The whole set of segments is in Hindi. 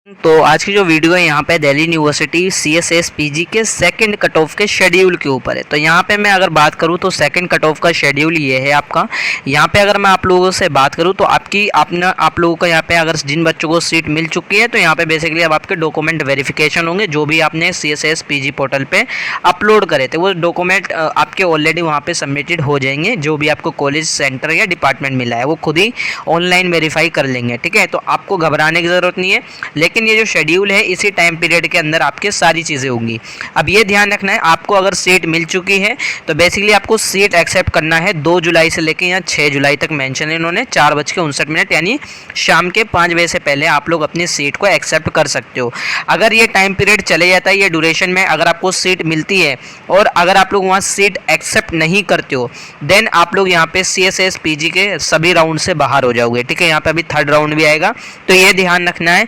तो आज की जो वीडियो है यहाँ पे दिल्ली यूनिवर्सिटी CSS PG के सेकंड कट ऑफ के शेड्यूल के ऊपर है। तो यहाँ पे मैं अगर बात करूँ तो सेकंड कट ऑफ का शेड्यूल ये है आपका। यहाँ पे अगर मैं आप लोगों से बात करूँ तो आप लोगों का यहाँ पे अगर जिन बच्चों को सीट मिल चुकी है तो यहाँ पे बेसिकली अब आपके डॉक्यूमेंट वेरिफिकेशन होंगे। जो भी आपने CSS PG पोर्टल पे अपलोड करे थे वो डॉक्यूमेंट आपके ऑलरेडी वहाँ पे सबमिटेड हो जाएंगे। जो भी आपको कॉलेज सेंटर या डिपार्टमेंट मिला है वो खुद ही ऑनलाइन वेरीफाई कर लेंगे, ठीक है। तो आपको घबराने की ज़रूरत नहीं है, लेकिन ये जो शेड्यूल है इसी टाइम पीरियड के अंदर आपके सारी चीज़ें होंगी। अब ये ध्यान रखना है, आपको अगर सीट मिल चुकी है तो बेसिकली आपको सीट एक्सेप्ट करना है 2 जुलाई से लेकर या 6 जुलाई तक मेंशन है इन्होंने, 4:59 यानी शाम के 5 बजे से पहले आप लोग अपनी सीट को एक्सेप्ट कर सकते हो। अगर ये टाइम पीरियड चले जाता है, ये ड्यूरेशन में अगर आपको सीट मिलती है और अगर आप लोग वहाँ सीट एक्सेप्ट नहीं करते हो देन आप लोग यहाँ पे CSS PG के सभी राउंड से बाहर हो जाओगे, ठीक है। यहाँ पे अभी थर्ड राउंड भी आएगा, तो ये ध्यान रखना है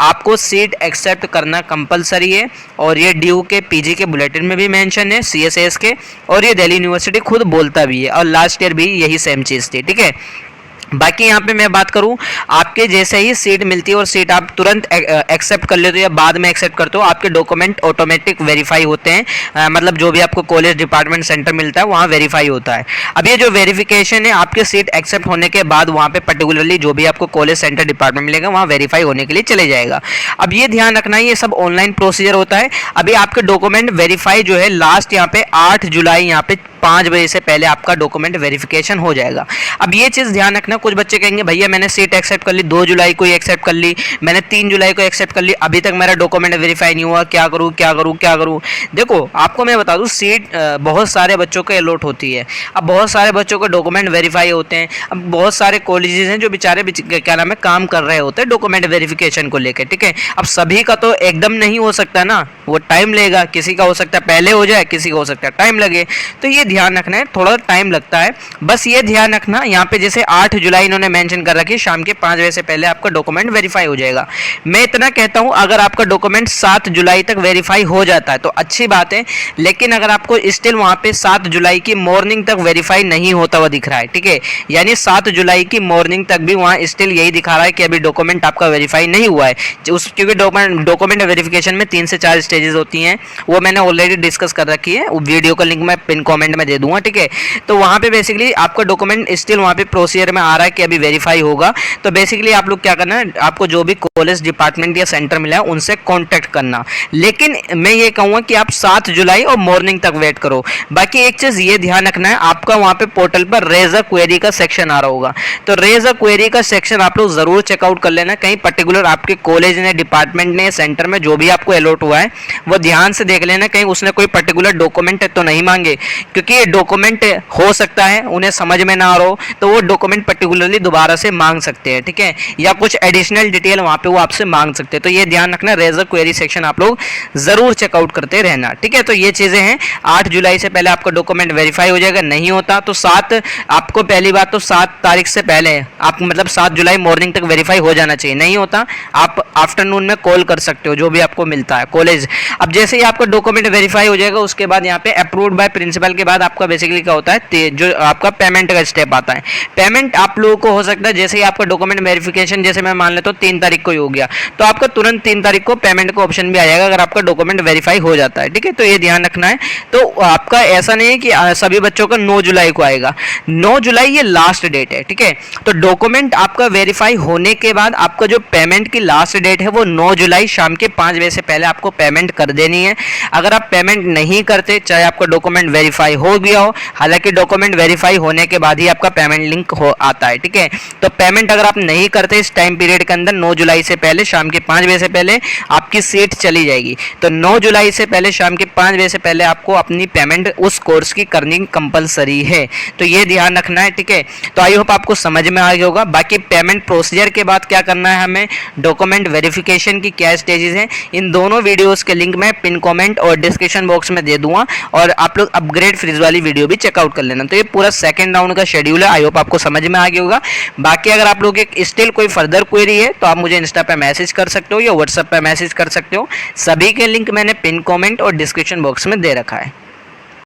आपको सीट एक्सेप्ट करना कंपलसरी है। और ये ड्यू के PG के बुलेटिन में भी मेंशन है CSS के, और ये दिल्ली यूनिवर्सिटी खुद बोलता भी है, और लास्ट ईयर भी यही सेम चीज़ थी, ठीक है। बाकी यहाँ पे मैं बात करूँ, आपके जैसे ही सीट मिलती है और सीट आप तुरंत एक्सेप्ट कर लेते हो या बाद में एक्सेप्ट करते हो, आपके डॉक्यूमेंट ऑटोमेटिक वेरीफाई होते हैं। मतलब जो भी आपको कॉलेज डिपार्टमेंट सेंटर मिलता है वहाँ वेरीफाई होता है। अब ये जो वेरिफिकेशन है आपके सीट एक्सेप्ट होने के बाद वहाँ पे पर्टिकुलरली जो भी आपको कॉलेज सेंटर डिपार्टमेंट मिलेगा वहाँ वेरीफाई होने के लिए चले जाएगा। अब ये ध्यान रखना है ये सब ऑनलाइन प्रोसीजर होता है। अभी आपके डॉक्यूमेंट वेरीफाई जो है लास्ट यहाँ पे 8 जुलाई यहाँ पे 5 बजे से पहले आपका डॉक्यूमेंट वेरिफिकेशन हो जाएगा। अब ये चीज़ ध्यान रखना, कुछ बच्चे कहेंगे भैया मैंने सीट एक्सेप्ट कर ली, 2 जुलाई को ही एक्सेप्ट कर ली, मैंने 3 जुलाई को एक्सेप्ट कर ली, अभी तक मेरा डॉक्यूमेंट वेरीफाई नहीं हुआ, क्या करूँ क्या करूँ क्या करूँ। देखो आपको मैं बता दूँ, सीट बहुत सारे बच्चों को अलॉट होती है। अब बहुत सारे बच्चों को डॉक्यूमेंट वेरीफाई होते हैं। अब बहुत सारे कॉलेजेस हैं जो बेचारे क्या नाम है काम कर रहे होते हैं डॉक्यूमेंट वेरिफिकेशन को लेकर, ठीक है। अब सभी का तो एकदम नहीं हो सकता ना, वो टाइम लेगा, किसी का हो सकता है पहले हो जाए, किसी का हो सकता है टाइम लगे। तो ये ध्यान रखना है, थोड़ा टाइम लगता है, बस ये ध्यान रखना। यहाँ पे जैसे 8 जुलाई इन्होंने मेंशन कर रखी है, शाम के 5 बजे से पहले आपका डॉक्यूमेंट वेरीफाई हो जाएगा। मैं इतना कहता हूँ अगर आपका डॉक्यूमेंट 7 जुलाई तक वेरीफाई हो जाता है तो अच्छी बात है, लेकिन अगर आपको स्टिल वहाँ पे 7 जुलाई की मॉर्निंग तक वेरीफाई नहीं होता हुआ दिख रहा है, ठीक है, यानी 7 जुलाई की मॉर्निंग तक भी वहाँ स्टिल यही दिखा रहा है कि अभी डॉक्यूमेंट आपका वेरीफाई नहीं हुआ है, क्योंकि डॉक्यूमेंट वेरिफिकेशन में 3 से 4 स्टेजेस होती हैं, वो मैंने ऑलरेडी डिस्कस कर रखी है, वीडियो का लिंक मैं पिन कमेंट में दे दूंगा, ठीक है। तो वहाँ पे बेसिकली आपका डॉक्यूमेंट स्टिल वहाँ पे प्रोसीजर में आ रहा है कि अभी वेरीफाई होगा। तो बेसिकली आप लोग क्या करना है, आपको जो भी कॉलेज डिपार्टमेंट या सेंटर मिला है उनसे कांटेक्ट करना, लेकिन मैं ये कहूँगा कि आप 7 जुलाई और मॉर्निंग तक वेट करो। बाकी एक चीज़ ये ध्यान रखना है, आपका वहाँ पे पोर्टल पर रेज अ क्वेरी का सेक्शन आ रहा होगा, तो रेज अ क्वेरी का सेक्शन आप लोग ज़रूर चेकआउट कर लेना। कहीं पर्टिकुलर आपके कॉलेज ने, डिपार्टमेंट ने, सेंटर में जो भी आपको अलॉट हुआ है वो ध्यान से देख लेना, कहीं उसने कोई पर्टिकुलर डॉक्यूमेंट तो नहीं मांगे, क्योंकि ये डॉक्यूमेंट हो सकता है उन्हें समझ में ना आ रहा हो तो वो डॉक्यूमेंट पर्टिकुलरली दोबारा से मांग सकते हैं, ठीक है, या कुछ एडिशनल डिटेल वहाँ पे वो आपसे मांग सकते हैं। तो ये ध्यान रखना, रेज अ क्वेरी सेक्शन आप लोग ज़रूर चेकआउट करते रहना, ठीक है। तो ये चीज़ें हैं, 8 जुलाई से पहले आपका डॉक्यूमेंट वेरीफाई हो जाएगा, नहीं होता तो 7 आपको पहली बात तो 7 तारीख से पहले आप मतलब 7 जुलाई मॉर्निंग तक वेरीफाई हो जाना चाहिए, नहीं होता आप आफ्टरनून में कॉल कर सकते हो जो भी आपको मिलता है कॉलेज। अब जैसे ही आपका डॉक्यूमेंट वेरीफाई हो जाएगा उसके बाद यहाँ पे अप्रूव्ड बाय प्रिंसिपल के बाद आपका बेसिकली क्या होता है, जो आपका पेमेंट का स्टेप आता है। पेमेंट आप लोगों को हो सकता है जैसे ही आपका डॉक्यूमेंट वेरिफिकेशन जैसे मैं मान लेता हूँ 3 तारीख को ही हो गया तो आपका तुरंत 3 तारीख को पेमेंट का ऑप्शन भी आ जाएगा अगर आपका डॉक्यूमेंट वेरीफाई हो जाता है, ठीक है। तो ये ध्यान रखना है। तो आपका ऐसा नहीं है कि सभी बच्चों का 9 जुलाई को आएगा, 9 जुलाई ये लास्ट डेट है, ठीक है। तो डॉक्यूमेंट आपका वेरीफाई होने के बाद आपका जो पेमेंट की लास्ट डेट है वो 9 जुलाई शाम के 5 बजे से पहले आपको पेमेंट कर देनी है। अगर आप पेमेंट नहीं करते, चाहे आपका डॉक्यूमेंट वेरीफाई हो गया हो, हालांकि डॉक्यूमेंट वेरीफाई होने के बाद ही आपका पेमेंट लिंक हो आता है, ठीक है। तो पेमेंट अगर आप नहीं करते इस टाइम पीरियड के अंदर 9 जुलाई से पहले शाम के 5 बजे से पहले आपकी सीट चली जाएगी। तो 9 जुलाई से पहले शाम के 5 बजे से पहले आपको अपनी पेमेंट उस कोर्स की करनी कंपलसरी है, तो ये ध्यान रखना है, ठीक है। तो आई होप आपको समझ में आ गया होगा। बाकी पेमेंट प्रोसीजर के बाद क्या करना है, हमें डॉक्यूमेंट वेरिफिकेशन की क्या स्टेजेस हैं, इन दोनों वीडियोस के लिंक मैं पिन कमेंट और डिस्क्रिप्शन बॉक्स में दे दूंगा, और आप लोग अपग्रेड फ्रीज वाली वीडियो भी चेकआउट कर लेना। तो ये पूरा सेकंड राउंड का शेड्यूल है, आई होप आपको समझ में आ गया होगा। बाकी अगर आप लोग एक स्टिल कोई फर्दर क्वेरी है तो आप मुझे इंस्टा पे मैसेज कर सकते हो या व्हाट्सएप पे मैसेज कर सकते हो। सभी के लिंक मैंने पिन कमेंट और डिस्क्रिप्शन बॉक्स में दे रखा है।